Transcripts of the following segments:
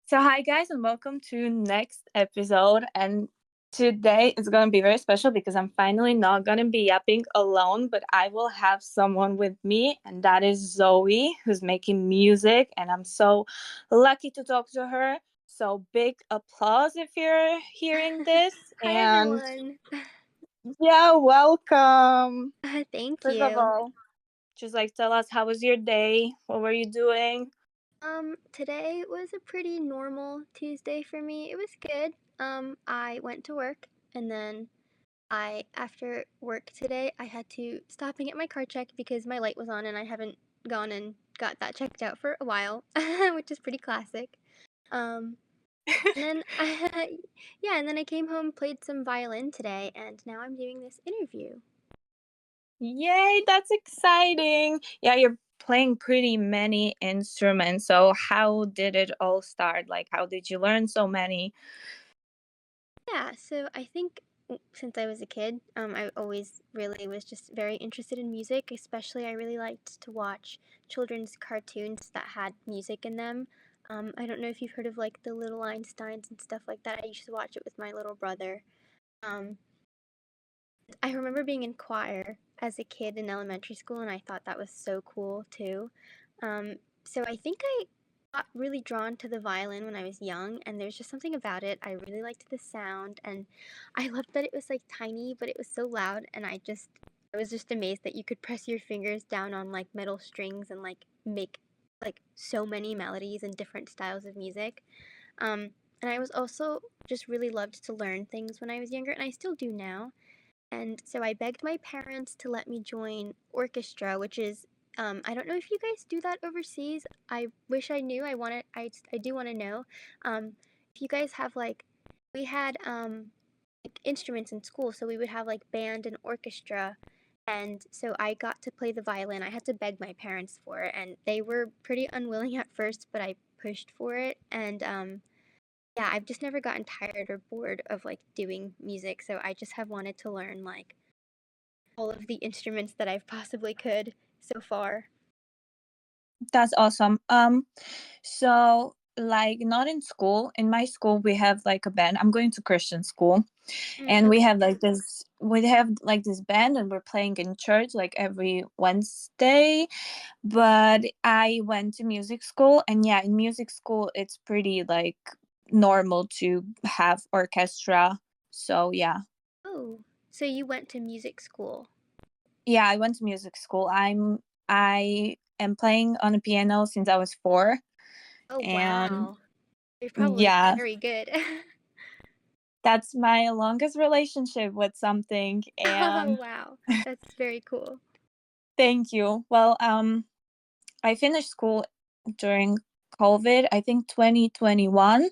So hi guys and welcome to next episode, and today is going to be very special because I'm finally not going to be yapping alone, but I will have someone with me, and that is Zoe, who's making music, and I'm so lucky to talk to her. So big applause if you're hearing this. Hi, And everyone. yeah, welcome. Thank First of you. all, just like tell us, how was your day? What were you doing? Today was a pretty normal Tuesday for me. It was good. I went to work and then after work today, I had to stop and get my car checked because my light was on and I haven't gone and got that checked out for a while, which is pretty classic. Um, and then yeah, and then I came home, played some violin today, and now I'm doing this interview. Yay, that's exciting. Yeah, you're playing pretty many instruments. So how did it all start? Like how did you learn so many? Yeah, so I think since I was a kid, I always really was just very interested in music. Especially, I really liked to watch children's cartoons that had music in them. I don't know if you've heard of like the Little Einsteins and stuff like that. I used to watch it with my little brother. Um, I remember being in choir as a kid in elementary school, and I thought that was so cool too. So I think I got really drawn to the violin when I was young, and there's just something about it. I really liked the sound, and I loved that it was like tiny, but it was so loud, and I was just amazed that you could press your fingers down on like metal strings and like make like so many melodies and different styles of music. And I was also just really loved to learn things when I was younger, and I still do now. And so I begged my parents to let me join orchestra, which is I don't know if you guys do that overseas. I wish I knew. I do want to know. If you guys have like we had like instruments in school, so we would have like band and orchestra. And so I got to play the violin. I had to beg my parents for it, and they were pretty unwilling at first, but I pushed for it. And yeah, I've just never gotten tired or bored of like doing music, so I just have wanted to learn like all of the instruments that I've possibly could so far. That's awesome. So like not in school. In my school we have like a band. I'm going to Christian school, and Okay. we have like this band, and we're playing in church like every Wednesday. But I went to music school, and yeah, in music school it's pretty like normal to have orchestra. So yeah. Oh, so you went to music school. Yeah, I went to music school. I am playing on a piano since I was 4, Oh, and wow. You're probably yeah, very good. that's my longest relationship with something. Oh, And wow. That's very cool. thank you. Well, I finished school during COVID, I think 2021.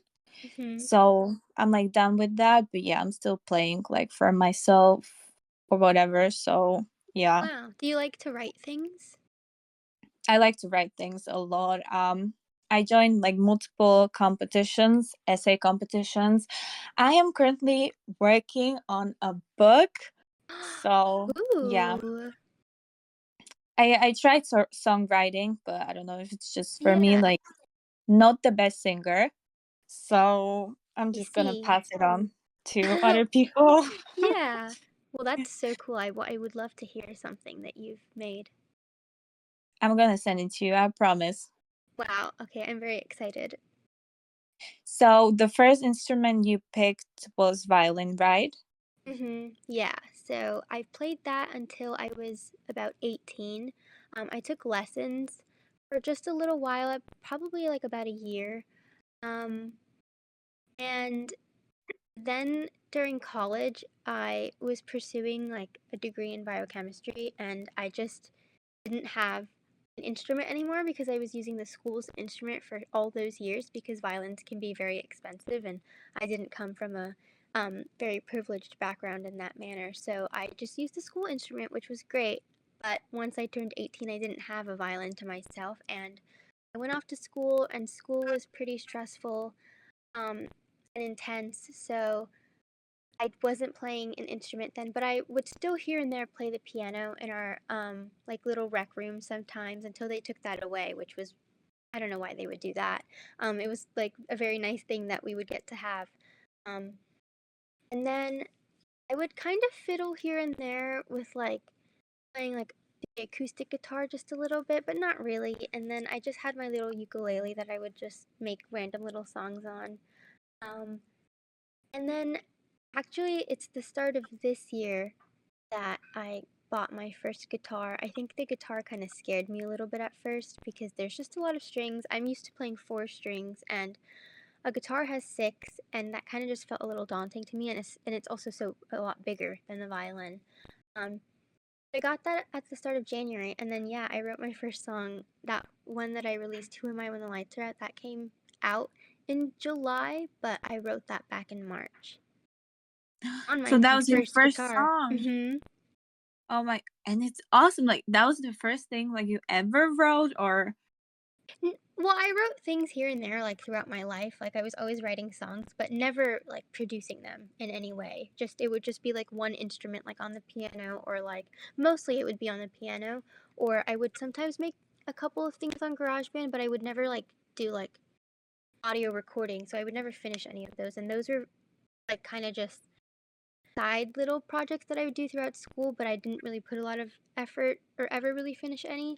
Hmm. So I'm like done with that, but yeah, I'm still playing like for myself or whatever. So yeah, Wow. Do you like to write things? I like to write things a lot. I joined like multiple competitions, essay competitions. I am currently working on a book. So yeah, Ooh. I tried songwriting, but I don't know if it's just for me, Yeah, like not the best singer. So I'm I just gonna see. pass it on to other people. Yeah. Well, that's so cool. I would love to hear something that you've made. I'm gonna send it to you, I promise. Wow. Okay, I'm very excited. So the first instrument you picked was violin, right? Yeah. So I played that until I was about 18. I took lessons for just a little while, probably like about a year. Um, and then during college, I was pursuing like a degree in biochemistry, and I just didn't have an instrument anymore because I was using the school's instrument for all those years because violins can be very expensive, and I didn't come from a very privileged background in that manner. So I just used the school instrument, which was great. But once I turned 18, I didn't have a violin to myself, and I went off to school, and school was pretty stressful um, and intense. So I wasn't playing an instrument then, but I would still here and there play the piano in our like little rec room sometimes until they took that away, which was I don't know why they would do that. It was like a very nice thing that we would get to have. Um, and then I would kind of fiddle here and there with like playing like the acoustic guitar just a little bit, but not really. And then I just had my little ukulele that I would just make random little songs on. Um, and then actually, it's the start of this year that I bought my first guitar. I think the guitar kind of scared me a little bit at first because there's just a lot of strings. I'm used to playing four strings, and a guitar has six, and that kind of just felt a little daunting to me. And it's also so a lot bigger than the violin. Um, I got that at the start of January, and then yeah, I wrote my first song. That one that I released, "Who Am I When the Lights Are Out," that came out in July, but I wrote that back in March on So my that was your first first guitar. song. Oh my, and it's awesome. Like that was the first thing like you ever wrote or Well, I wrote things here and there like throughout my life. Like I was always writing songs, but never like producing them in any way. Just it would just be like one instrument like on the piano or like mostly it would be on the piano or I would sometimes make a couple of things on GarageBand, but I would never like do like audio recording. So I would never finish any of those. And those were like kind of just side little projects that I would do throughout school, but I didn't really put a lot of effort or ever really finish any.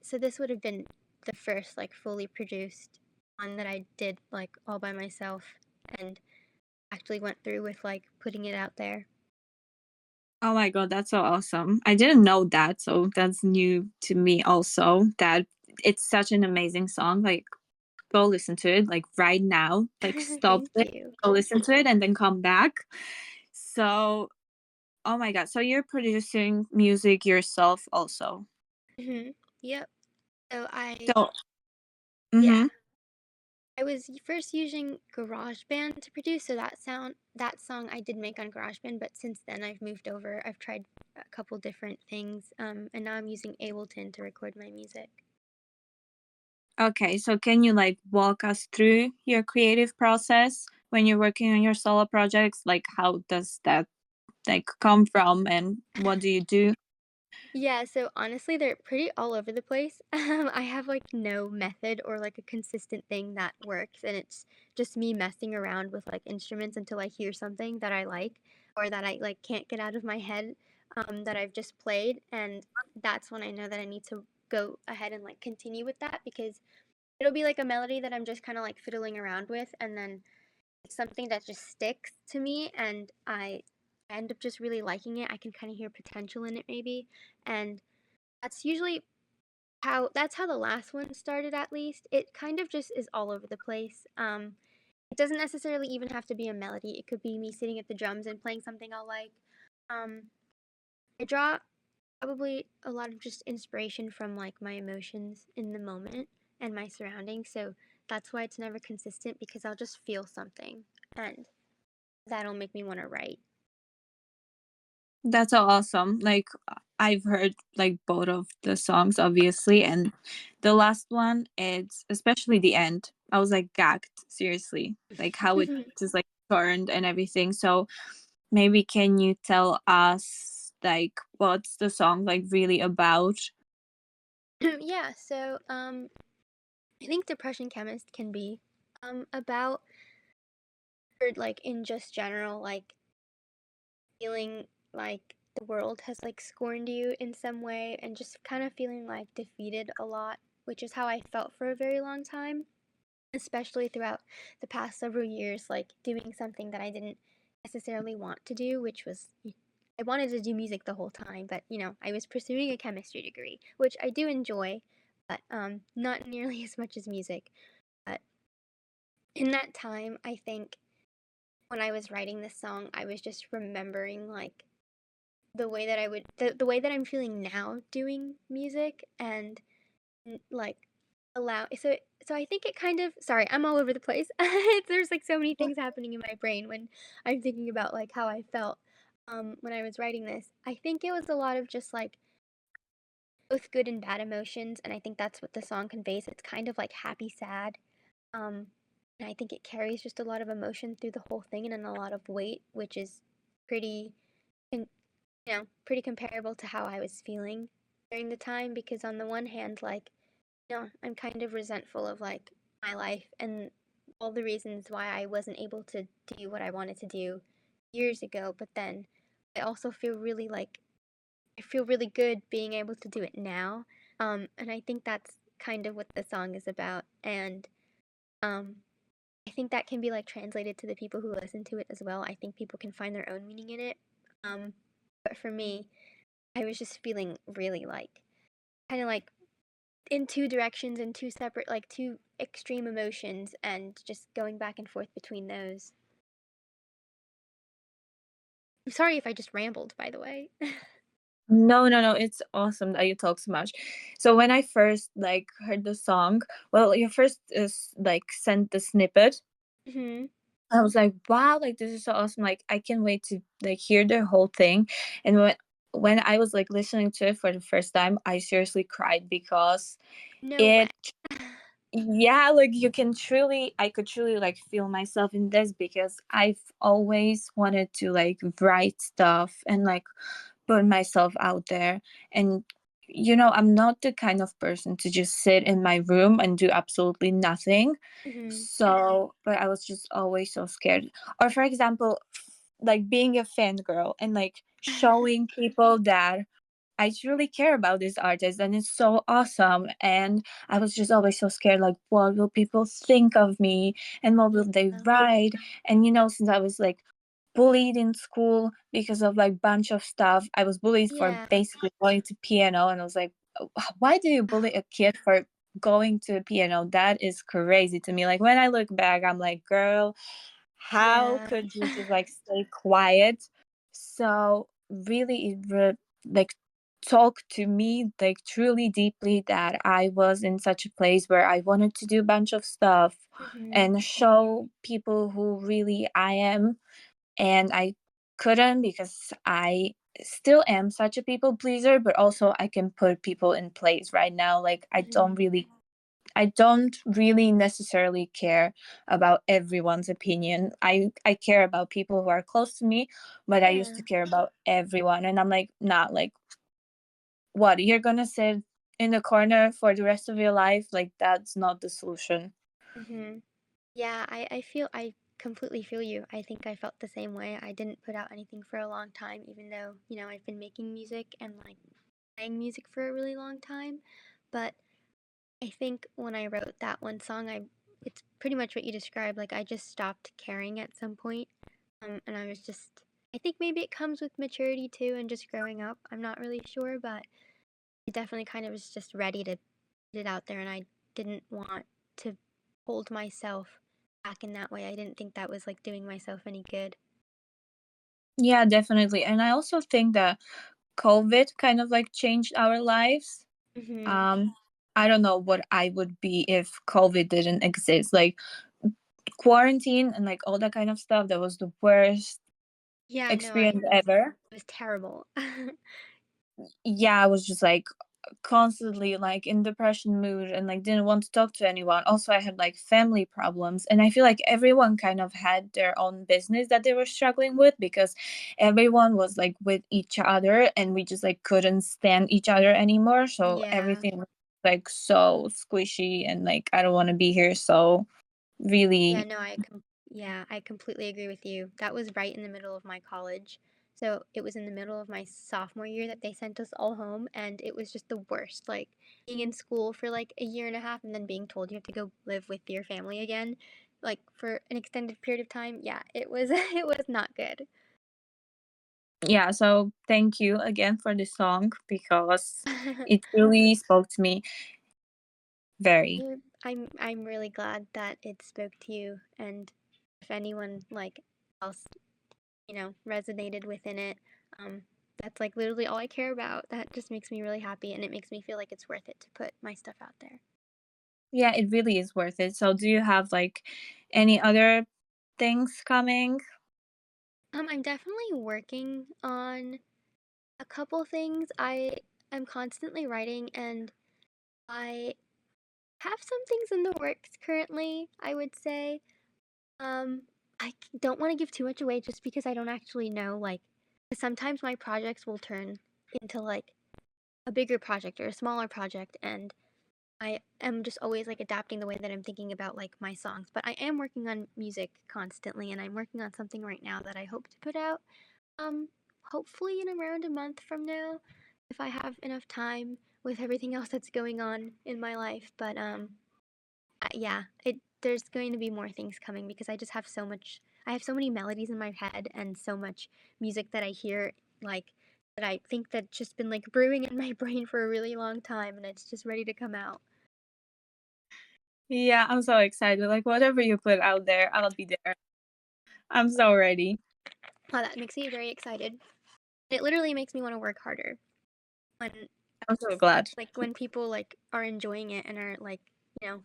So this would have been the first like fully produced one that I did like all by myself and actually went through with like putting it out there. oh my God, that's so awesome. I didn't know that, so that's new to me also that it's such an amazing song. Like go listen to it like right now. Like stop Thank it, you. go listen to it and then come back. So, oh my God. So you're producing music yourself also. Yep. So So, yeah, mm-hmm. I was first using GarageBand to produce, so that song I did make on GarageBand, but since then I've moved over. I've tried a couple different things, and now I'm using Ableton to record my music. Okay, so can you like walk us through your creative process when you're working on your solo projects? Like how does that like come from and what do you do? Yeah, so honestly, they're pretty all over the place. I have like no method or like a consistent thing that works, and it's just me messing around with like instruments until I hear something that I like or that I like can't get out of my head that I've just played, and that's when I know that I need to go ahead and like continue with that because it'll be like a melody that I'm just kind of like fiddling around with, and then it's something that just sticks to me, and I end up just really liking it. I can kind of hear potential in it maybe, and that's usually that's how the last one started at least. It kind of just is all over the place. It doesn't necessarily even have to be a melody. It could be me sitting at the drums and playing something I'll like. Um, I draw probably a lot of just inspiration from like my emotions in the moment and my surroundings. So that's why it's never consistent because I'll just feel something and that'll make me want to write. That's so awesome. Like I've heard like both of the songs obviously and the last one it's especially the end. I was like gagged, seriously. Like how it just like turned and everything. So maybe can you tell us like what's the song like really about? Yeah, so I think Depression Chemist can be about or like in just general like feeling like the world has like scorned you in some way and just kind of feeling like defeated a lot, which is how I felt for a very long time, especially throughout the past several years, like doing something that I didn't necessarily want to do, which was I wanted to do music the whole time, but I was pursuing a chemistry degree, which I do enjoy, but not nearly as much as music. But in that time, I think when I was writing this song, I was just remembering like the way that the way that I'm feeling now doing music and like so I think it kind of sorry, I'm all over the place. There's like so many things happening in my brain when I'm thinking about like how I felt when I was writing this. I think it was a lot of just like both good and bad emotions, and I think that's what the song conveys. It's kind of like happy sad. Um and I think it carries just a lot of emotion through the whole thing and a lot of weight, which is pretty pretty comparable to how I was feeling during the time because on the one hand, like I'm kind of resentful of like my life and all the reasons why I wasn't able to do what I wanted to do years ago, but then I also feel really like I feel really good being able to do it now. And I think that's kind of what the song is about. And um, I think that can be like translated to the people who listen to it as well. I think people can find their own meaning in it. Um, but for me, I was just feeling really like kind of like in two directions, in two separate, like two extreme emotions, and just going back and forth between those. I'm sorry if I just rambled, by the way. No, no, no. It's awesome that you talk so much. So when I first like heard the song, well, you first is like sent the snippet. Hmm. I was like, wow, like this is so awesome. Like I can't wait to like hear the whole thing. And when I was like listening to it for the first time, I seriously cried because No way. it yeah, like you can truly I could truly like feel myself in this because I've always wanted to like write stuff and like put myself out there. And I'm not the kind of person to just sit in my room and do absolutely nothing. Hmm. So but I was just always so scared. Or for example, like being a fangirl and like showing people that I truly care about this artist and it's so awesome. And I was just always so scared, like, what will people think of me and what will they Yeah. write? And since I was like bullied in school because of like bunch of stuff, I was bullied for Yeah. basically going to piano, and I was like, why do you bully a kid for going to piano? That is crazy to me. Like when I look back, I'm like, girl, how Yeah. could you just like stay quiet? So really like talk to me like truly deeply that I was in such a place where I wanted to do a bunch of stuff Hmm. and show people who really I am, and I couldn't because I still am such a people pleaser, but also I can put people in place right now. Like Hmm. I don't really necessarily care about everyone's opinion. I care about people who are close to me, but I used Yeah. to care about everyone. And I'm like, not like, what, you're gonna sit in the corner for the rest of your life? Like, that's not the solution. Hmm. Yeah, I completely feel you. I think I felt the same way. I didn't put out anything for a long time, even though, I've been making music and like playing music for a really long time. But I think when I wrote that one song, it's pretty much what you described. Like I just stopped caring at some point. And I was just I think maybe it comes with maturity too and just growing up. I'm not really sure, but I definitely kind of was just ready to put it out there and I didn't want to hold myself back in that way. I didn't think that was like doing myself any good. Yeah, definitely. And I also think that COVID kind of like changed our lives. Mhm. Um, I don't know what I would be if COVID didn't exist. Like quarantine and like all that kind of stuff, that was the worst Yeah, no, experience ever. it was terrible. Yeah, I was just like constantly like in depression mood and like didn't want to talk to anyone. Also, I had like family problems, and I feel like everyone kind of had their own business that they were struggling with because everyone was like with each other and we just like couldn't stand each other anymore. So Yeah. everything was like so squishy and like I don't want to be here. So Yeah, really, no, yeah, I completely agree with you. That was right in the middle of my college. So it was in the middle of my sophomore year that they sent us all home, and it was just the worst. Like being in school for like a year and a half and then being told you have to go live with your family again, like for an extended period of time. Yeah, it was it was not good. yeah. So thank you again for this song because it really spoke to me very. I'm really glad that it spoke to you, and if anyone like else resonated within it. Um, that's like literally all I care about. That just makes me really happy and it makes me feel like it's worth it to put my stuff out there. Yeah, it really is worth it. So do you have like any other things coming? I'm definitely working on a couple things. I am constantly writing and I have some things in the works currently, I would say. Um, don't want to give too much away just because I don't actually know, like, 'cause sometimes my projects will turn into like a bigger project or a smaller project and I am just always like adapting the way that I'm thinking about like my songs. But I am working on music constantly, and I'm working on something right now that I hope to put out um hopefully in around a month from now if I have enough time with everything else that's going on in my life. But yeah, it there's going to be more things coming because I just have so much. I have so many melodies in my head and so much music that I hear like that I think that's just been like brewing in my brain for a really long time, and it's just ready to come out. Yeah, I'm so excited. Like whatever you put out there, I'll be there. I'm so ready. Wow, that makes me very excited. It literally makes me want to work harder when I'm so glad. like when people like are enjoying it and are like you know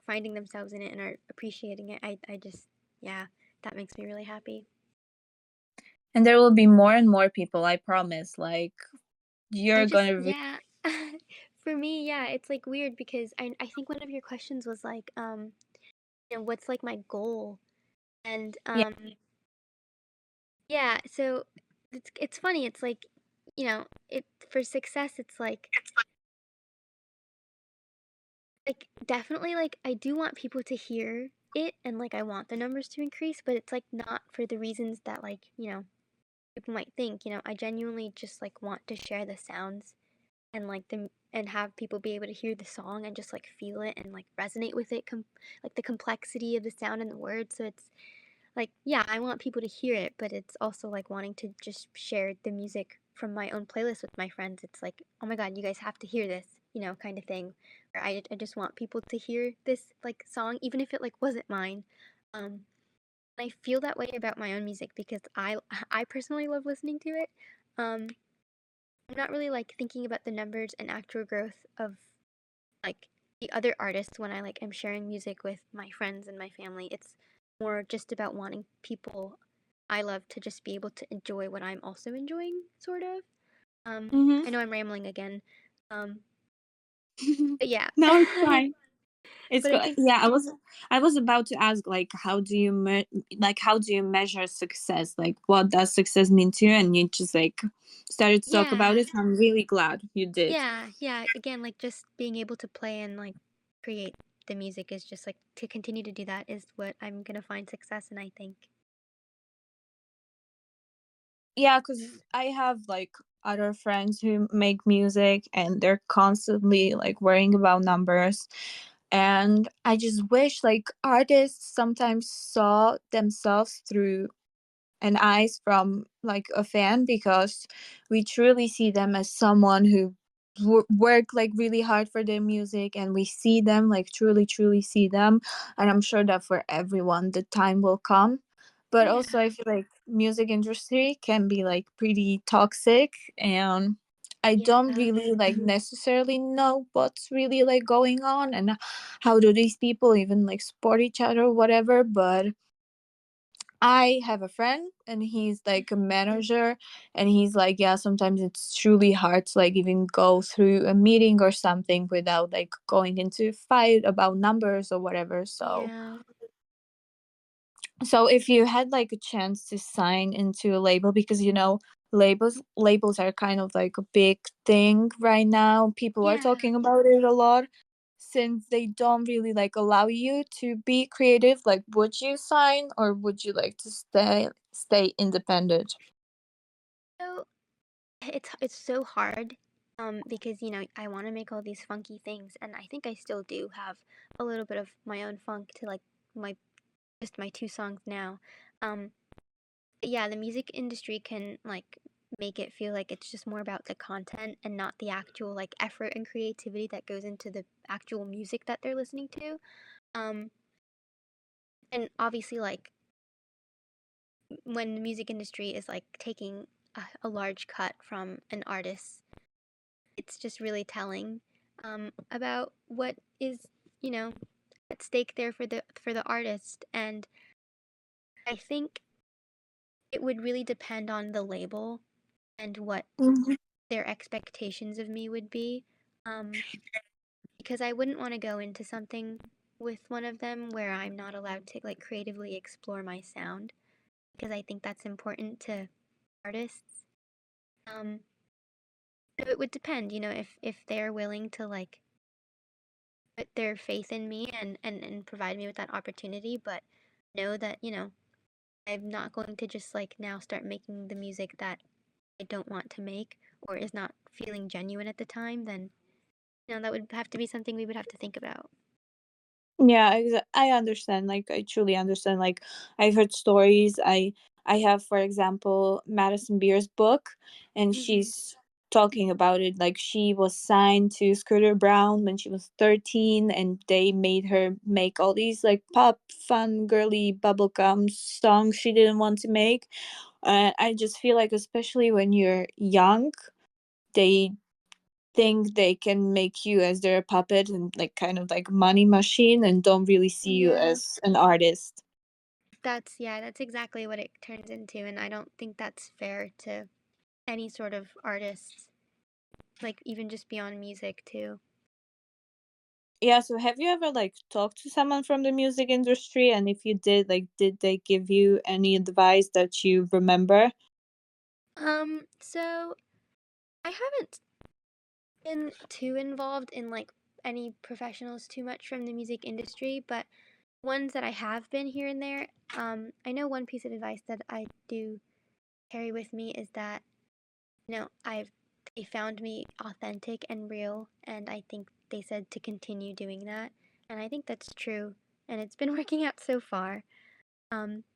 finding themselves in it and are appreciating it. I just yeah, that makes me really happy. And there will be more and more people, I promise. Like I you're just gonna yeah. For me, yeah, it's like weird because I think one of your questions was like what's like my goal? And yeah. yeah, so it's funny. It's like, it for success it's like definitely like I do want people to hear it and like I want the numbers to increase, but it's like not for the reasons that like, people might think, I genuinely just like want to share the sounds and like them and have people be able to hear the song and just like feel it and like resonate with it like the complexity of the sound and the words. So it's like yeah, I want people to hear it, but it's also like wanting to just share the music from my own playlist with my friends. It's like, oh my god, you guys have to hear this, kind of thing. Or I just want people to hear this like song, even if it like wasn't mine. Um, I feel that way about my own music because I personally love listening to it. Um, I'm not really like thinking about the numbers and actual growth of like the other artists when I like am sharing music with my friends and my family. It's more just about wanting people I love to just be able to enjoy what I'm also enjoying, sort of. Mm-hmm. I know I'm rambling again. Um, but yeah. No, it's fine. It's But I good. think Yeah, I was about to ask like how do you measure success? Like what does success mean to you? And you just like started to talk about yeah, it. I'm really glad you did. yeah. Again, like just being able to play and like create the music is just like to continue to do that is what I'm gonna find success in, I think. Yeah, because I have like other friends who make music and they're constantly like worrying about numbers. And I just wish like artists sometimes saw themselves through and eyes from like a fan, because we truly see them as someone who work like really hard for their music, and we see them like truly see them. And I'm sure that for everyone the time will come, but Yeah, also I feel like music industry can be like pretty toxic, and I don't yeah. really like necessarily know what's really like going on and how do these people even like support each other or whatever. But I have a friend and he's like a manager, and he's like, yeah, sometimes it's truly hard to like even go through a meeting or something without like going into a fight about numbers or whatever. Yeah. So if you had like a chance to sign into a label, because labels are kind of like a big thing right now. People are Yeah. talking about it a lot since they don't really like allow you to be creative. Like would you sign or would you like to stay independent? So it's so hard because I want to make all these funky things and I think I still do have a little bit of my own funk to like my just my two songs now. Um yeah, the music industry can like make it feel like it's just more about the content and not the actual like effort and creativity that goes into the actual music that they're listening to. Um and obviously like when the music industry is like taking a large cut from an artist, it's just really telling about what is you know at stake there for the artist. And I think it would really depend on the label and what Mhm. their expectations of me would be, um, because I wouldn't want to go into something with one of them where I'm not allowed to like creatively explore my sound, because I think that's important to artists. um, so it would depend, if they're willing to like put their faith in me and provide me with that opportunity, but know that, I'm not going to just like now start making the music that I don't want to make or is not feeling genuine at the time, then that would have to be something we would have to think about. Yeah, I understand. Like, I truly understand. Like, I've heard stories. I have, for example, Madison Beer's book, and Mhm. she's talking about it. Like, she was signed to Scooter Brown when she was 13, and they made her make all these like pop, fun, girly bubblegum songs she didn't want to make. I just feel like, especially when you're young, they think they can make you as their puppet and like kind of like money machine, and don't really see you Yeah. as an artist. That's exactly what it turns into, and I don't think that's fair to any sort of artists, like even just beyond music too. Yeah, so have you ever like talked to someone from the music industry, and if you did, like, did they give you any advice that you remember? So I haven't been too involved in like any professionals too much from the music industry, but ones that I have been here and there, I know one piece of advice that I do carry with me is that, I've they found me authentic and real, and I think they said to continue doing that, and I think that's true, and it's been working out so far.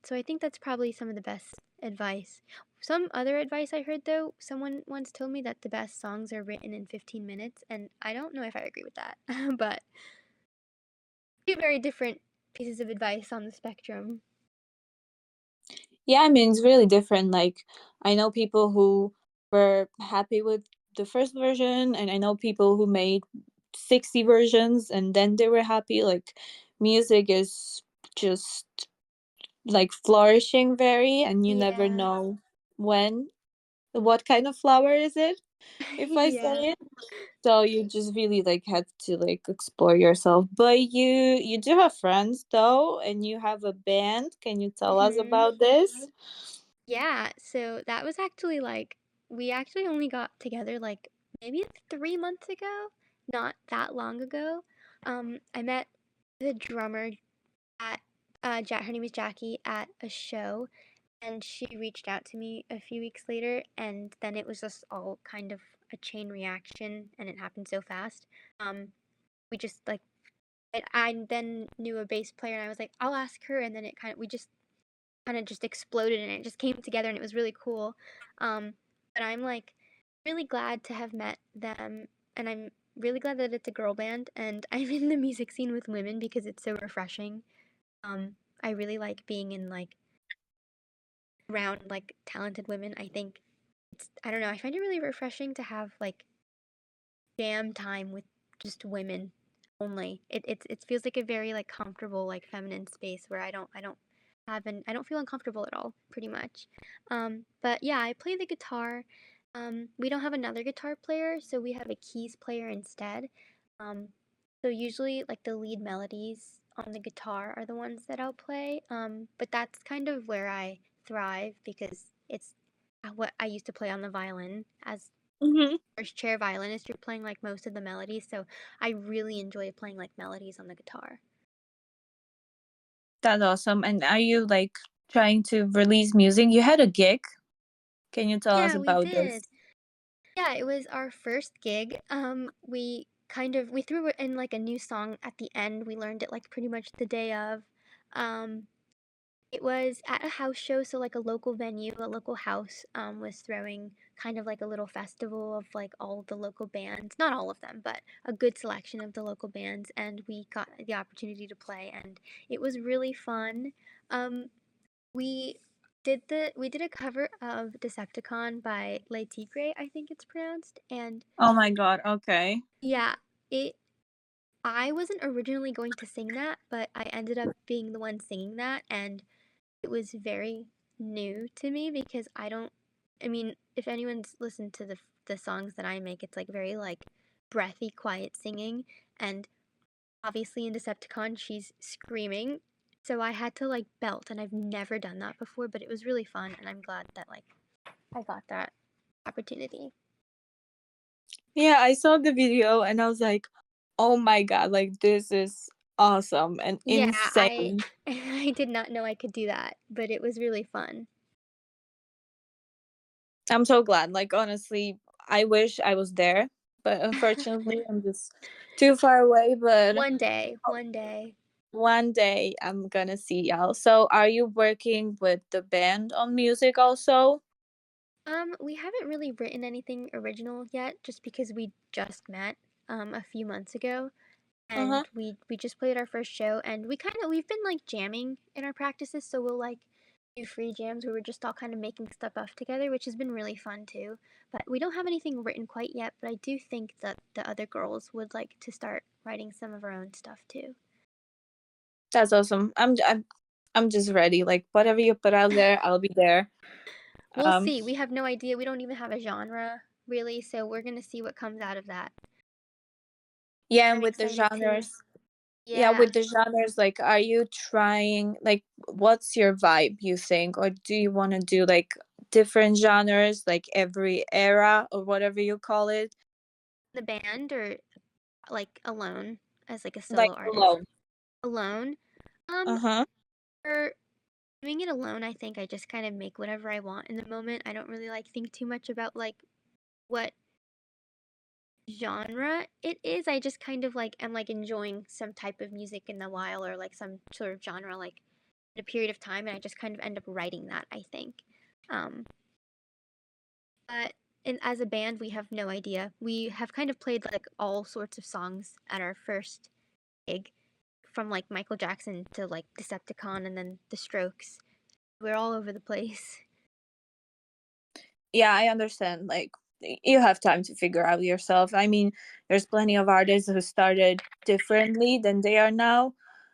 So I think that's probably some of the best advice. Some other advice I heard though, someone once told me that the best songs are written in 15 minutes, and I don't know if I agree with that, but two very different pieces of advice on the spectrum. Yeah, I mean, it's really different. Like, I know people who were happy with the first version, and I know people who made 60 versions and then they were happy. Like, music is just like flourishing very, and you never Yeah. know when, what kind of flower is it, if I say Yeah. it. So you just really like had to like explore yourself. But you do have friends though, and you have a band. Can you tell us Mhm. about this? Yeah, so that was actually like we actually only got together like maybe 3 months ago, not that long ago. I met the drummer at her name is Jackie at a show, and she reached out to me a few weeks later, and then it was just all kind of a chain reaction, and it happened so fast. We just like I then knew a bass player, and I was like, I'll ask her, and then it kind of just exploded and it just came together and it was really cool. But I'm like really glad to have met them, and I'm really glad that it's a girl band and I'm in the music scene with women because it's so refreshing. I really like being in like around like talented women. I think I don't know, I find it really refreshing to have like jam time with just women only. It feels like a very like comfortable like feminine space where I don't feel uncomfortable at all, pretty much. But yeah, I play the guitar. We don't have another guitar player, so we have a keys player instead. Um, so usually like the lead melodies on the guitar are the ones that I'll play. But that's kind of where I thrive because it's what I used to play on the violin as Hmm. first chair violinist. You're playing like most of the melodies, so I really enjoy playing like melodies on the guitar. That's awesome. And are you like trying to release music? You had a gig. Can you tell us Yeah, we about this? did. Yeah, it was our first gig. We threw in like a new song at the end. We learned it like pretty much the day of. Um, it was at a house show, so like a local venue, a local house was throwing kind of like a little festival of like all of the local bands. Not all of them, but a good selection of the local bands, and we got the opportunity to play, and it was really fun. Um, we we did a cover of Decepticon by Le Tigre, I think it's pronounced, and Oh my God. Okay. yeah, it I wasn't originally going to sing that, but I ended up being the one singing that, and it was very new to me because I mean, if anyone's listened to the songs that I make, it's like very like breathy, quiet singing, and obviously in Decepticon she's screaming. So I had to like belt, and I've never done that before, but it was really fun, and I'm glad that like I got that opportunity. Yeah, I saw the video and I was like, Oh my God, like this is awesome and Yeah, I insane. I did not know I could do that, but it was really fun. I'm so glad. Like honestly, I wish I was there, but unfortunately I'm just too far away, but One day, one day. one day I'm gonna see y'all. So are you working with the band on music also? We haven't really written anything original yet, just because we just met a few months ago, Uh-huh. and we just played our first show, and we've been like jamming in our practices, so we'll like do free jams where we're just all kind of making stuff up together, which has been really fun too. But we don't have anything written quite yet, but I do think that the other girls would like to start writing some of our own stuff too. That's awesome. I'm just ready. Like whatever you put out there, I'll be there. We'll Um see. We have no idea. We don't even have a genre really, so we're gonna see what comes out of that. yeah, and I'm with the excited too. genres. Yeah, Yeah, with the genres, like are you trying like what's your vibe, you think? Or do you want to do like different genres, like every era or whatever you call it? the band or like alone as like a Like solo artist. alone. Alone. Um, Uh-huh. for doing it alone, I think I just kind of make whatever I want in the moment. I don't really like think too much about like what genre it is. I just kind of like am like enjoying some type of music in the while or like some sort of genre like in a period of time, and I just kind of end up writing that, I think. Um, but as a band, we have no idea. We have kind of played like all sorts of songs at our first gig, from like Michael Jackson to like Decepticon and then The Strokes. We're all over the place. Yeah, I understand. Like you have time to figure out yourself. I mean, there's plenty of artists who started differently than they are now.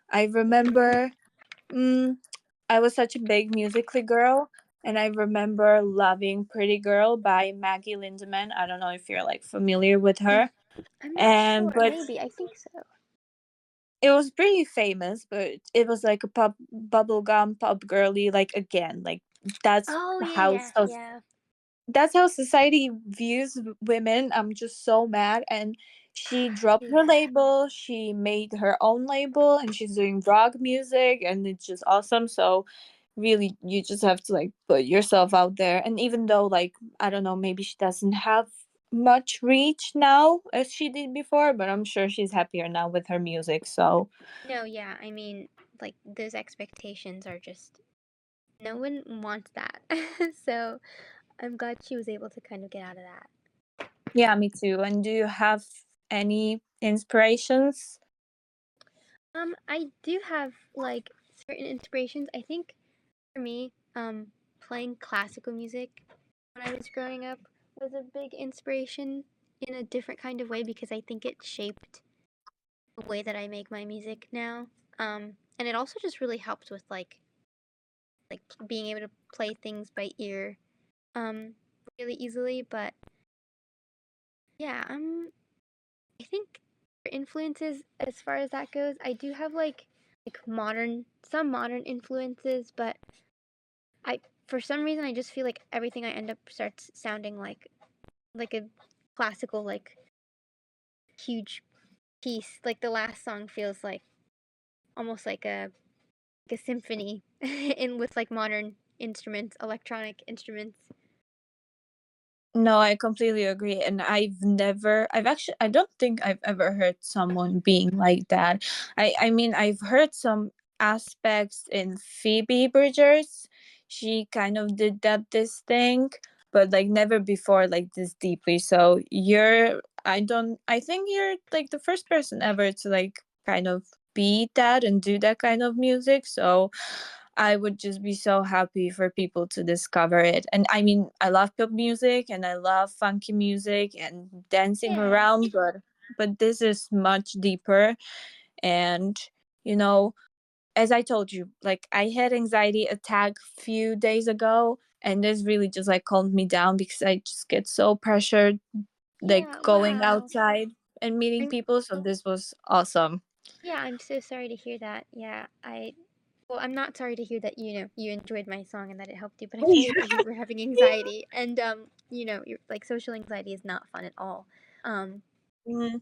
I remember mm, I was such a big musically girl, and I remember loving Pretty Girl by Maggie Lindemann. I don't know if you're like familiar with Mm, her. I'm not And sure. but Maybe. I think so. it was pretty famous, but it was like a pop bubblegum pop girly, like again, like that's Oh, how yeah, so yeah. that's how society views women. I'm just so mad. And she dropped her Yeah. label, she made her own label, and she's doing rock music, and it's just awesome. So really you just have to like put yourself out there. And even though like I don't know, maybe she doesn't have much reach now as she did before, but I'm sure she's happier now with her music. So No, yeah. I mean, like, those expectations are just. No one wants that. So I'm glad she was able to kind of get out of that. yeah, me too. And do you have any inspirations? I do have like certain inspirations. I think for me, playing classical music when I was growing up was a big inspiration in a different kind of way because I think it shaped the way that I make my music now. And it also just really helped with like being able to play things by ear um really easily. But yeah, I think for influences as far as that goes, I do have like modern some modern influences, but I for some reason I just feel like everything I end up starts sounding like a classical like huge piece. Like the last song feels like almost like a symphony in with like modern instruments, electronic instruments. No, I completely agree. And I don't think I've ever heard someone being like that. I mean, I've heard some aspects in Phoebe Bridgers. She kind of did this thing, but like never before like this deeply. So I think you're like the first person ever to like kind of be that and do that kind of music. So I would just be so happy for people to discover it. And I mean, I love pop music and I love funky music and dancing Yeah. around, but this is much deeper. And you know, as I told you, like I had anxiety attack few days ago, and this really just like calmed me down because I just get so pressured like Yeah, going wow. outside and meeting I'm people. So this was awesome. yeah, I'm so sorry to hear that. Yeah, well, I'm not sorry to hear that, you enjoyed my song and that it helped you, but I'm sorry that you were having anxiety. And you're like social anxiety is not fun at all. Um, Mhm.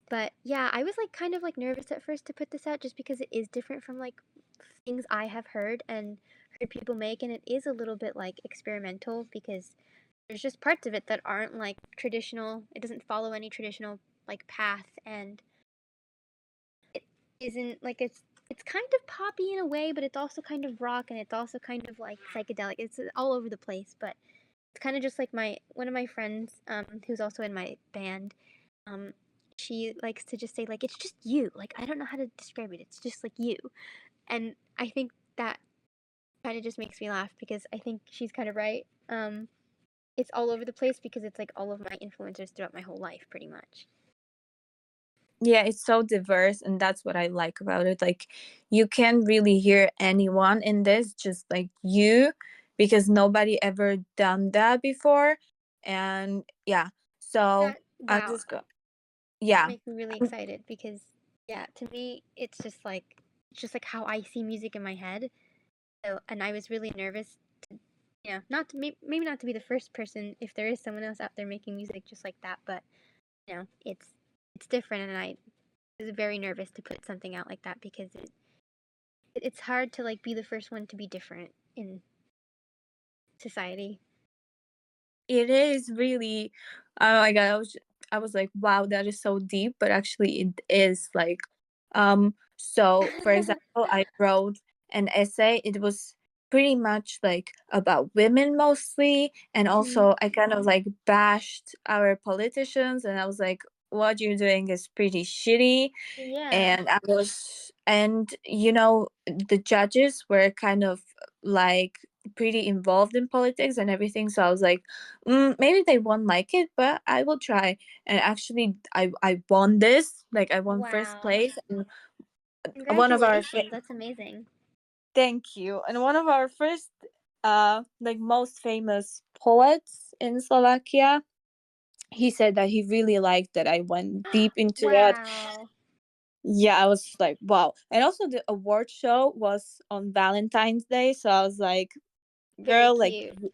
But yeah, I was like kind of like nervous at first to put this out just because it is different from like things I have heard and heard people make, and it is a little bit like experimental because there's just parts of it that aren't like traditional. It doesn't follow any traditional like path, and it isn't like it's kind of poppy in a way, but it's also kind of rock and it's also kind of like psychedelic. It's all over the place, but it's kind of just like my one of my friends who's also in my band. Um she likes to just say like it's just you. Like I don't know how to describe it. It's just like you. And I think that kind of just makes me laugh because I think she's kind of right. It's all over the place because it's like all of my influencers throughout my whole life pretty much. Yeah, it's so diverse, and that's what I like about it. Like, you can't really hear anyone in this, just like you, because nobody ever done that before. And yeah, so That I'm wow, just go. that Yeah, makes me really excited because yeah, to me it's just like how I see music in my head. So, and I was really nervous to, not to maybe not to be the first person if there is someone else out there making music just like that, but it's different, and I was very nervous to put something out like that because it's hard to like be the first one to be different in society. it is really. Oh my God, I was like, wow, that is so deep, but actually it is like, so for example, I wrote an essay. It was pretty much like about women mostly, and Mhm. also I kind of like bashed our politicians, and I was like, what you're doing is pretty shitty. Yeah. And I was, and the judges were kind of like pretty involved in politics and everything, so I was like, maybe they won't like it, but I will try. And actually I won this, like I won first Wow. place. And one of our Congratulations. That's amazing. thank you. And one of our first like most famous poets in Slovakia, he said that he really liked that I went deep into that. Wow. Yeah, I was just like, wow. And also the award show was on Valentine's Day, so I was like, Very girl, like cute.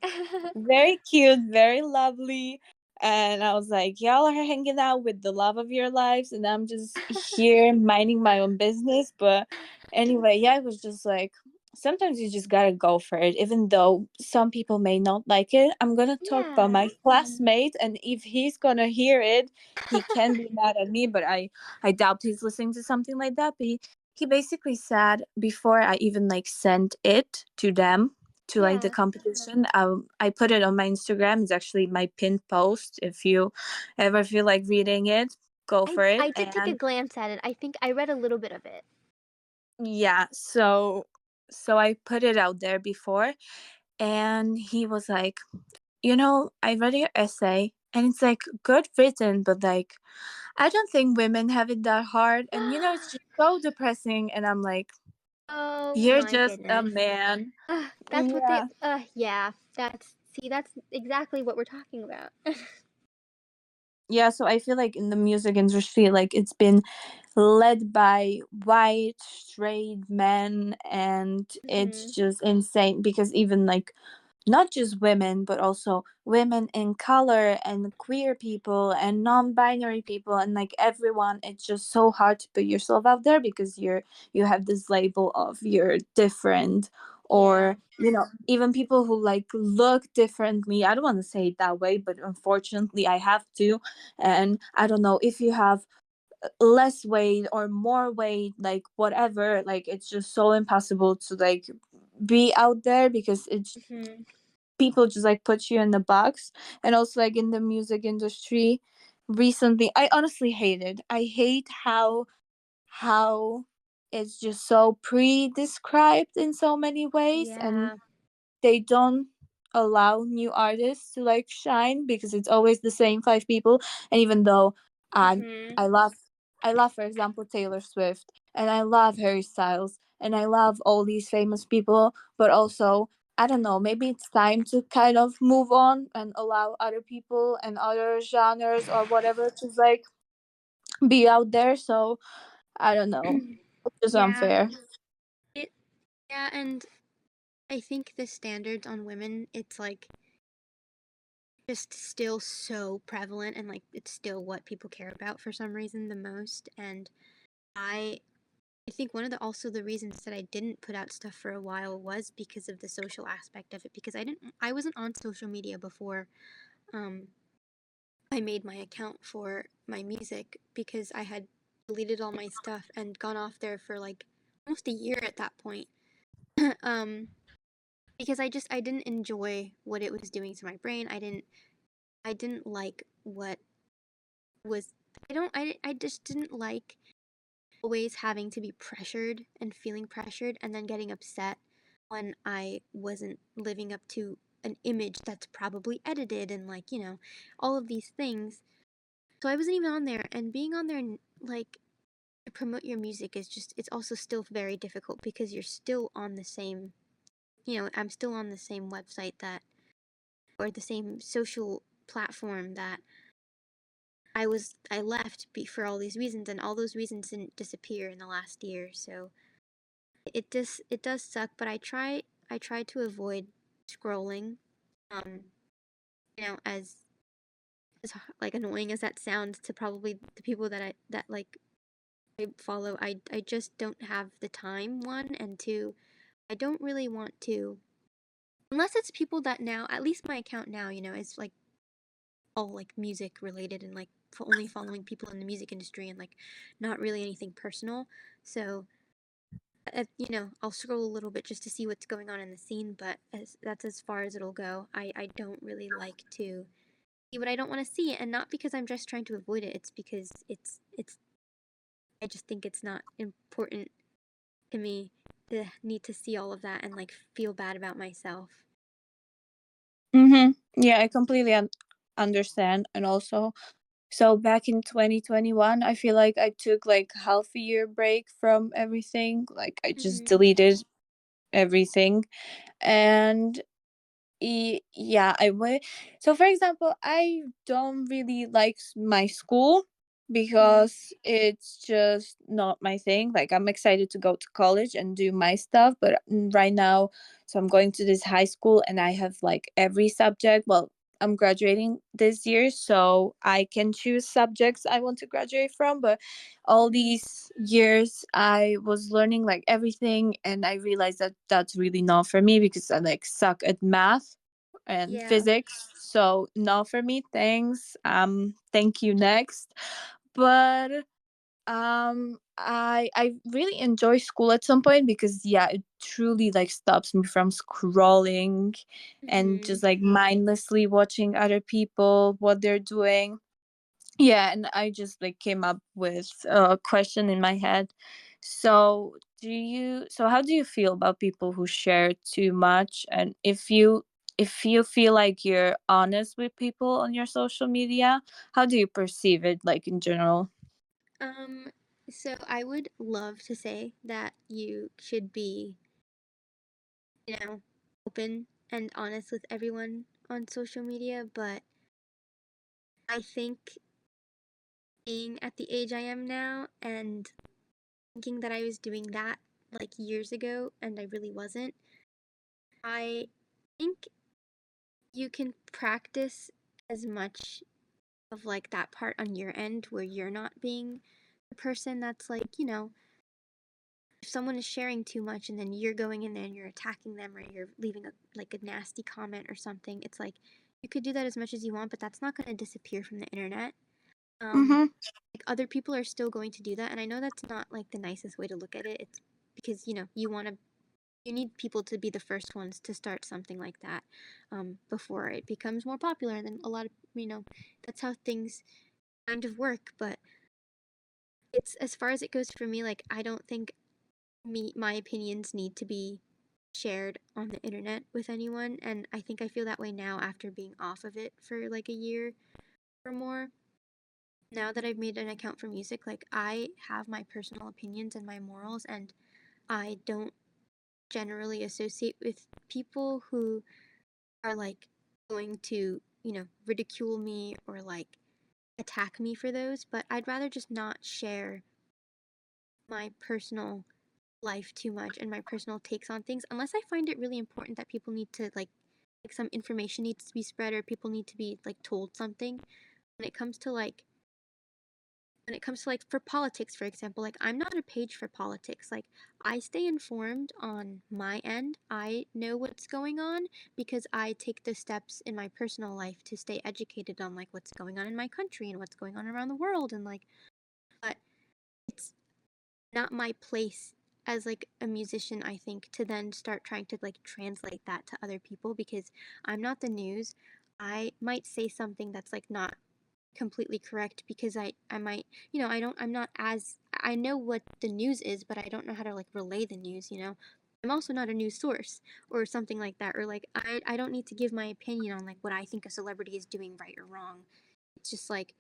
very cute, very lovely. And I was like, y'all are hanging out with the love of your lives, and I'm just here minding my own business. But anyway, yeah, it was just like sometimes you just gotta go for it, even though some people may not like it. I'm gonna talk about Yeah. my classmate, and if he's gonna hear it, he can be mad at me, but I doubt he's listening to something like that. But he basically said before I even like sent it to them, to like the Yeah. competition. I put it on my Instagram. It's actually my pinned post. If you ever feel like reading it, go I for it. I did take a And glance at it. I think I read a little bit of it. yeah, so I put it out there before, and he was like, I read your essay, and it's like good written, but like I don't think women have it that hard, and it's just so depressing. And I'm like, Oh you're my just a goodness. man. That's what they Yeah. yeah. That's exactly what we're talking about. Yeah, so I feel like in the music industry, like it's been led by white straight men, and it's Mhm. just insane because even like not just women, but also women in color and queer people and non-binary people, and like everyone, it's just so hard to put yourself out there because you have this label of you're different. Yeah. Or even people who like look differently, I don't want to say it that way, but unfortunately I have to. And I don't know, if you have less weight or more weight, like whatever, like it's just so impossible to like be out there because it's Mhm. people just like put you in the box. And also like in the music industry recently, I honestly hate how it's just so pre-described in so many ways, and Yeah. they don't allow new artists to like shine because it's always the same five people. And even though i Mhm. i love I love, for example, Taylor Swift, and I love Harry Styles, and I love all these famous people, but also I don't know, maybe it's time to kind of move on and allow other people and other genres or whatever to like be out there. So I don't know, it's just Yeah. unfair. It yeah, and I think the standards on women, it's like just still so prevalent, and like it's still what people care about for some reason the most. And I I think one of the reasons that I didn't put out stuff for a while was because of the social aspect of it, because I wasn't on social media before um I made my account for my music, because I had deleted all my stuff and gone off there for like almost a year at that point. um because I didn't enjoy what it was doing to my brain. I didn't like what was I just didn't like always having to be pressured and feeling pressured and then getting upset when I wasn't living up to an image that's probably edited, and like, all of these things. So I wasn't even on there, and being on there and like to promote your music is just, it's also still very difficult because you're still on the same, I'm still on the same website that, or the same social platform that I left for all these reasons, and all those reasons didn't disappear in the last year. So it does suck, but I try to avoid scrolling. Um, as like annoying as that sounds to probably the people that like I follow, I just don't have the time, one, and two, I don't really want to, unless it's people that now, at least my account now, is like all like music related, and like for only following people in the music industry, and like not really anything personal. So I'll scroll a little bit just to see what's going on in the scene, but that's as far as it'll go. I don't really like to see what I don't want to see, and not because I'm just trying to avoid it. It's because it's I just think it's not important to me to need to see all of that and like feel bad about myself. Mm-hmm. Yeah, I completely understand. And also, so back in 2021, I feel like I took like half a year break from everything. Like I just Mhm. deleted everything. And yeah, I would. So, for example, I don't really like my school Mhm. because it's just not my thing. Like, I'm excited to go to college and do my stuff, but right now, so I'm going to this high school and I have like every subject. Well, I'm graduating this year, so I can choose subjects I want to graduate from. But all Mhm. these years, I was learning like everything, and I realized that that's really not for me because I like suck at math and Yeah. physics. So not for me. Thanks. Thank you next. But I really enjoy school at some point because yeah, it truly like stops me from scrolling and Mhm. just like mindlessly watching other people what they're doing. Yeah, and I just like came up with a question in my head. So how do you feel about people who share too much, and if you feel like you're honest with people on your social media, how do you perceive it like in general? Um so I would love to say that you should be, you know, open and honest with everyone on social media, but I think being at the age I am now and thinking that I was doing that like years ago and I really wasn't, I think you can practice as much of like that part on your end where you're not being the person that's like, if someone is sharing too much and then you're going in there and you're attacking them, or you're leaving a nasty comment or something, it's like you could do that as much as you want, but that's not going to disappear from the internet. Um, Mm-hmm. like other people are still going to do that, and I know that's not like the nicest way to look at it. It's because you need people to be the first ones to start something like that, before it becomes more popular. And then a lot of that's how things kind of work. But it's, as far as it goes for me, like I don't think my opinions need to be shared on the internet with anyone, and I think I feel that way now after being off of it for like a year or more. Now that I've made an account for music, like I have my personal opinions and my morals, and I don't generally associate with people who are like going to, ridicule me or like attack me for those, but I'd rather just not share my personal life too much and my personal takes on things, unless I find it really important that people need to like like some information needs to be spread or people need to be like told something. When it comes to like for politics, for example, like I'm not a page for politics. Like I stay informed on my end. I know what's going on because I take the steps in my personal life to stay educated on like what's going on in my country and what's going on around the world and like, but it's not my place as like a musician, I think, to then start trying to like translate that to other people because I'm not the news. I might say something that's like not completely correct because I might, I'm not as I know what the news is, but I don't know how to like relay the news. I'm also not a news source or something like that, or like I don't need to give my opinion on like what I think a celebrity is doing right or wrong. It's just like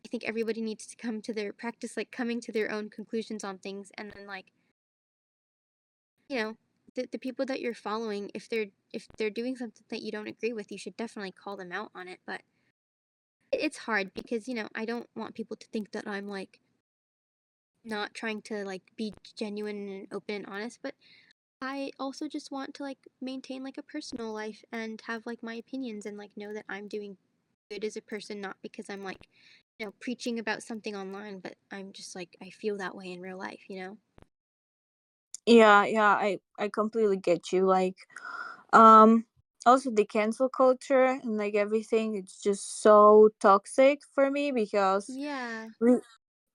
I think everybody needs to come to their practice like coming to their own conclusions on things, and then like, you know, the people that you're following, if they're doing something that you don't agree with, you should definitely call them out on it. But it's hard because I don't want people to think that I'm like not trying to like be genuine and open and honest, but I also just want to like maintain like a personal life and have like my opinions and like know that I'm doing good as a person, not because I'm like preaching about something online, but I'm just like I feel that way in real life. Yeah, yeah, I completely get you. Like, um, also the cancel culture and like everything, it's just so toxic for me because Yeah. we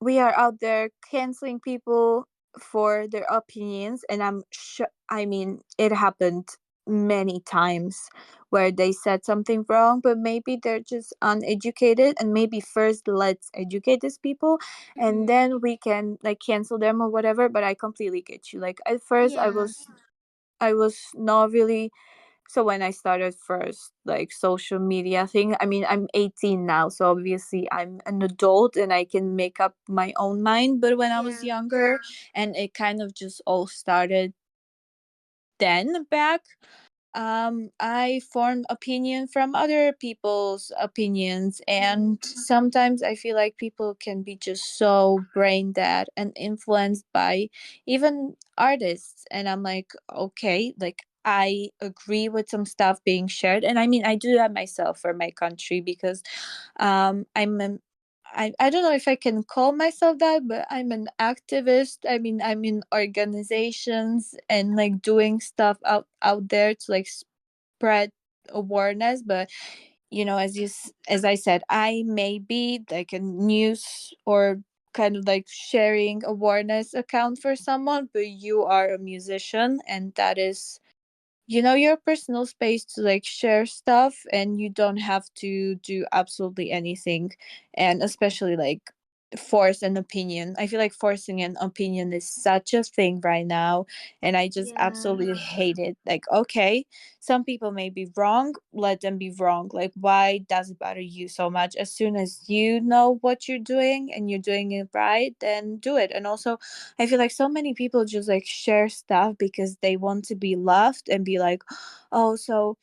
we are out there canceling people for their opinions, and I'm sure, I mean, it happened many times where they said something wrong, but maybe they're just uneducated, and maybe first let's educate these people and Mhm. then we can like cancel them or whatever. But I completely get you. Like at first Yeah. I was not really, so when I started first like social media thing, I mean, I'm 18 now, so obviously I'm an adult and I can make up my own mind. But when I was Yeah. younger, and it kind of just all started then back, I formed opinion from other people's opinions, and sometimes I feel like people can be just so brain dead and influenced by even artists. And I'm like, okay, like I agree with some stuff being shared, and I mean, I do that myself for my country because I'm an I don't know if I can call myself that, but I'm an activist. I mean, I'm in organizations and like doing stuff out there to like spread awareness. But as I said, I may be like a news or kind of like sharing awareness account for someone, but you are a musician, and that is your personal space to like share stuff, and you don't have to do absolutely anything, and especially like force an opinion. I feel like forcing an opinion is such a thing right now, and I just Yeah. absolutely hate it. Like, okay, some people may be wrong, let them be wrong. Like, why does it bother you so much? As soon as you know what you're doing and you're doing it right, then do it. And also, I feel like so many people just like share stuff because they want to be loved and be like, oh, so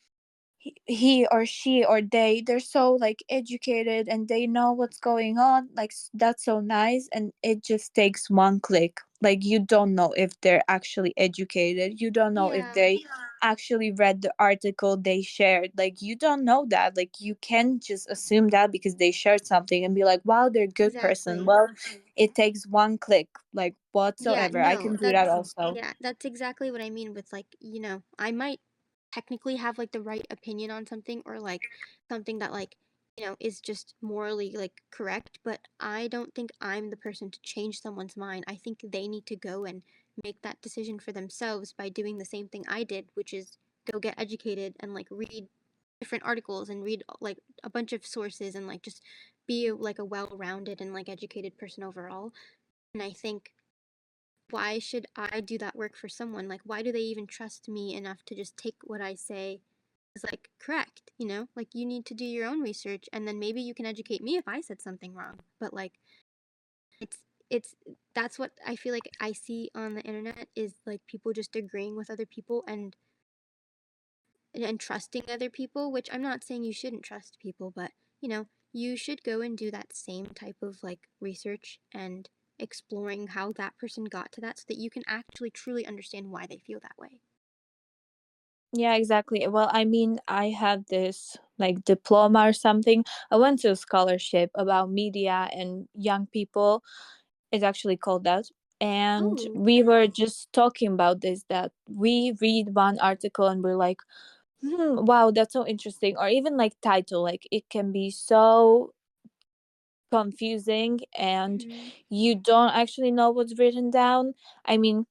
he or she or they're so like educated and they know what's going on. Like that's so nice, and it just takes one click. Like you don't know if they're actually educated. You don't know if Yeah. they actually read the article they shared. Like you don't know that. Like you can just assume that because they shared something and be like, wow, they're a good person. Exactly. Well, it takes one click, like Yeah, whatsoever. I no, can do that that's also. yeah, that's exactly what I mean with like, I might technically have like the right opinion on something or like something that like, is just morally like correct, but I don't think I'm the person to change someone's mind. I think they need to go and make that decision for themselves by doing the same thing I did, which is go get educated and like read different articles and read like a bunch of sources and like just be like a well-rounded and like educated person overall. And I think why should I do that work for someone? Like, why do they even trust me enough to just take what I say as like correct? Like you need to do your own research and then maybe you can educate me if I said something wrong. But like, it's, it's, that's what I feel like I see on the internet is like people just agreeing with other people and trusting other people, which I'm not saying you shouldn't trust people, but you should go and do that same type of like research and exploring how that person got to that so that you can actually truly understand why they feel that way. Yeah, exactly. Well, I mean, I have this like diploma or something. I went to a scholarship about media and young people. It's actually called that. And Oh, we were just talking about this, that we read one article and we're like, wow, that's so interesting. Or even like title, like it can be so confusing and hmm, you don't actually know what's written down. I mean,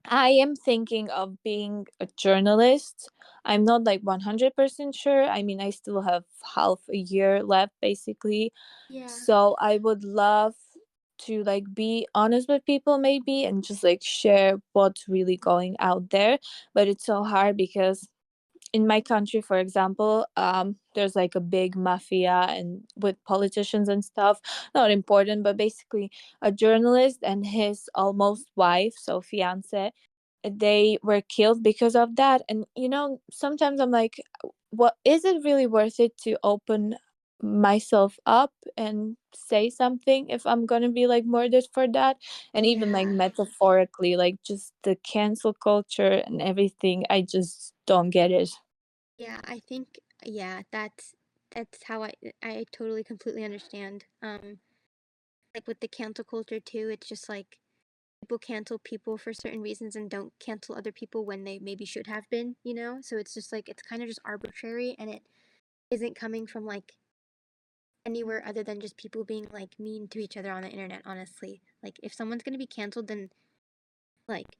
I am thinking of being a journalist. I'm not like 100% sure. I mean, I still have half a year left basically. yeah, So I would love to like be honest with people maybe and just like share what's really going out there. But it's so hard because in my country, for example, there's like a big mafia and with politicians and stuff. Not important, but basically a journalist and his almost wife, so fiance, they were killed because of that. And sometimes I'm like, what is it really worth it to open myself up and say something if I'm gonna be like murdered for that? And even like yeah, metaphorically, like just the cancel culture and everything, I just don't get it. yeah. I think yeah, that's how I totally completely understand. Like with the cancel culture too, it's just like people cancel people for certain reasons and don't cancel other people when they maybe should have been, you know? So it's just like it's kind of just arbitrary and it isn't coming from like anywhere other than just people being like mean to each other on the internet, honestly. Like if someone's going to be canceled then like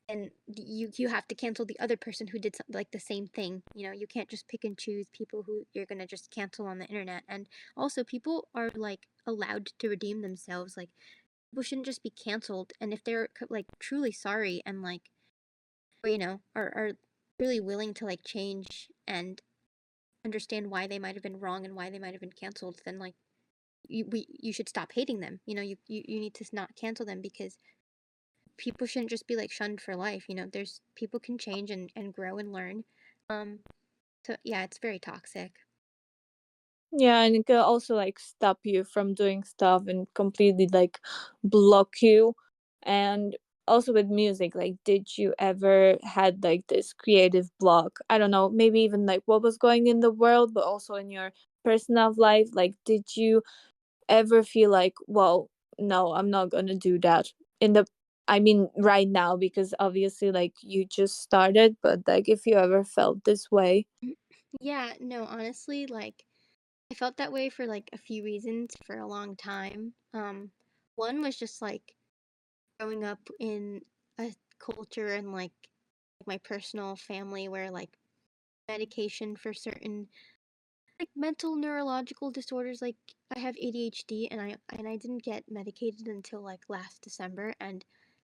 and you have to cancel the other person who did like the same thing. You know, you can't just pick and choose people who you're going to just cancel on the internet. And also people are like allowed to redeem themselves. Like people shouldn't just be canceled and if they're like truly sorry and like or are really willing to like change and understand why they might have been wrong and why they might have been canceled, then like you should stop hating them. You know, you need to not cancel them because people shouldn't just be like shunned for life. You know, there's people can change and grow and learn. Um, so yeah, it's very toxic. Yeah, and it can also like stop you from doing stuff and completely like block you. And also with music, like did you ever had like this creative block? I don't know, maybe even like what was going in the world, but also in your personal life. Like did you ever feel like, well, no, I'm not gonna do that in the I mean right now, because obviously like you just started, but like if you ever felt this way. Yeah, no, honestly, like I felt that way for like a few reasons for a long time. One was just like growing up in a culture and like my personal family where like medication for certain like mental neurological disorders like I have ADHD and I didn't get medicated until like last December and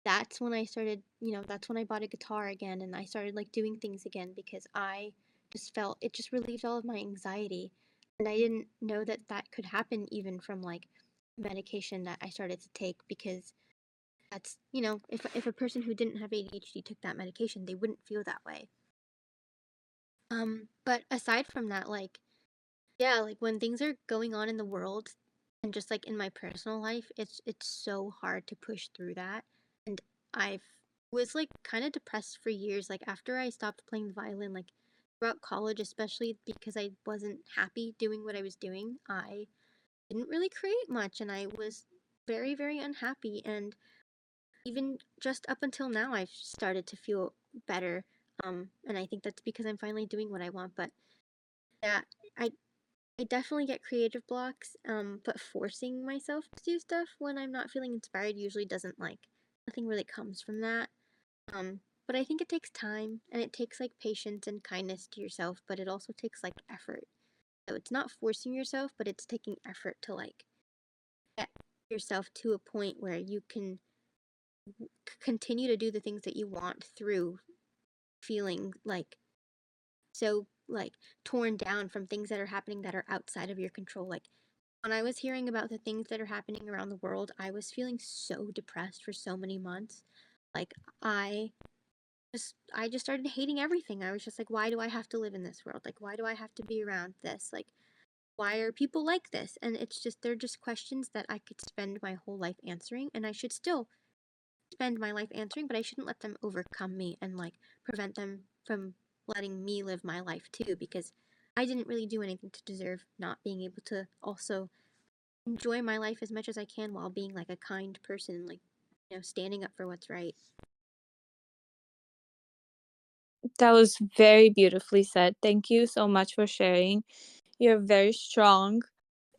that's when I started, that's when I bought a guitar again and I started like doing things again because I just felt it just relieved all of my anxiety and I didn't know that that could happen even from like medication that I started to take because that's, if a person who didn't have ADHD took that medication, they wouldn't feel that way. But aside from that, like yeah, like when things are going on in the world and just like in my personal life, it's so hard to push through that. And I've was like kind of depressed for years. Like after I stopped playing the violin, like throughout college, especially because I wasn't happy doing what I was doing, I didn't really create much and I was very, very unhappy. And even just up until now, I've started to feel better. And I think that's because I'm finally doing what I want. But yeah, I I definitely get creative blocks, but forcing myself to do stuff when I'm not feeling inspired usually doesn't like nothing really comes from that. But I think it takes time and it takes like patience and kindness to yourself, but it also takes like effort. So it's not forcing yourself, but it's taking effort to like get yourself to a point where you can continue to do the things that you want through feeling like so like torn down from things that are happening that are outside of your control. Like when I was hearing about the things that are happening around the world, I was feeling so depressed for so many months. Like I I just started hating everything. I was just like, why do I have to live in this world? Like why do I have to be around this? Like why are people like this? And it's just they're just questions that I could spend my whole life answering and I should still spend my life answering, but I shouldn't let them overcome me and like prevent them from letting me live my life too, because I didn't really do anything to deserve not being able to also enjoy my life as much as I can while being like a kind person, like, standing up for what's right. That was very beautifully said. Thank you so much for sharing. You're very strong,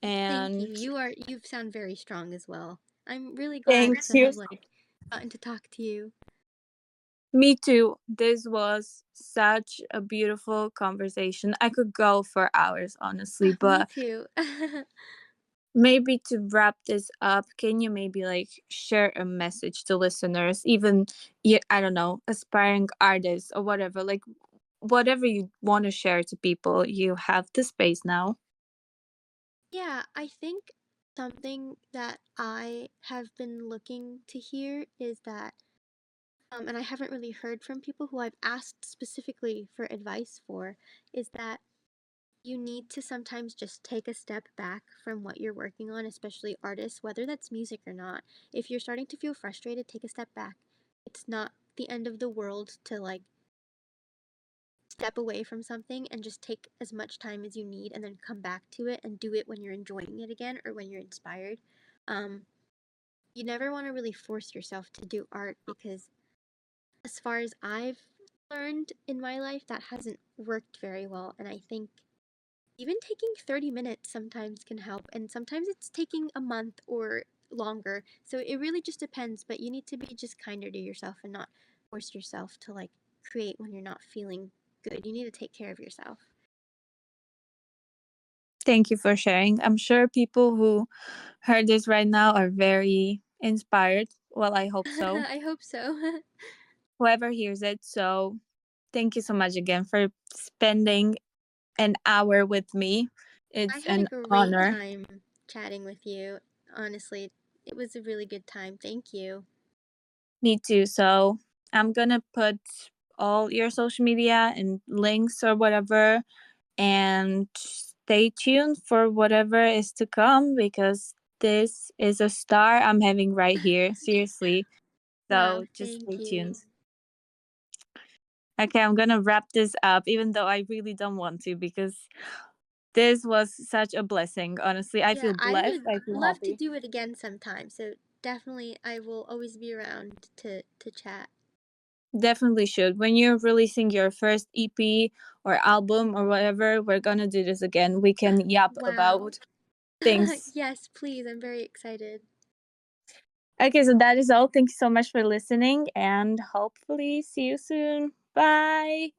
Thank and you. You sound very strong as well. I'm really thank glad to you. have like gotten to talk to you. Me too. This was such a beautiful conversation. I could go for hours, honestly, Me but too. maybe to wrap this up, can you maybe like share a message to listeners, even, yeah, I don't know, aspiring artists or whatever, like whatever you want to share to people, you have the space now. Yeah, I think something that I have been looking to hear is that, and I haven't really heard from people who I've asked specifically for advice for, is that you need to sometimes just take a step back from what you're working on, especially artists, whether that's music or not. If you're starting to feel frustrated, take a step back. It's not the end of the world to like step away from something and just take as much time as you need and then come back to it and do it when you're enjoying it again or when you're inspired. Um, you never want to really force yourself to do art because, as far as I've learned in my life, that hasn't worked very well. And I think even taking 30 minutes sometimes can help, and sometimes it's taking a month or longer. So it really just depends, but you need to be just kinder to yourself and not force yourself to like create when you're not feeling good. You need to take care of yourself. Thank you for sharing. I'm sure people who heard this right now are very inspired. Well, I hope so. I hope so. Whoever hears it. So, thank you so much again for spending an hour with me. I It's had a an great honor. time chatting with you. Honestly, it was a really good time. Thank you. Me too. So, I'm gonna put all your social media and links or whatever, and stay tuned for whatever is to come, because this is a star I'm having right here. Seriously. Wow, So, just thank stay you. tuned. Okay, I'm gonna wrap this up, even though I really don't want to, because this was such a blessing. Honestly, I Yeah, feel I blessed. would I feel love to happy. do it again sometime. So definitely I will always be around to chat. Definitely should. When you're releasing your first EP or album or whatever, we're gonna do this again. We can yap Wow. about things. Yes, please. I'm very excited. Okay, so that is all. Thank you so much for listening, and hopefully see you soon. Bye.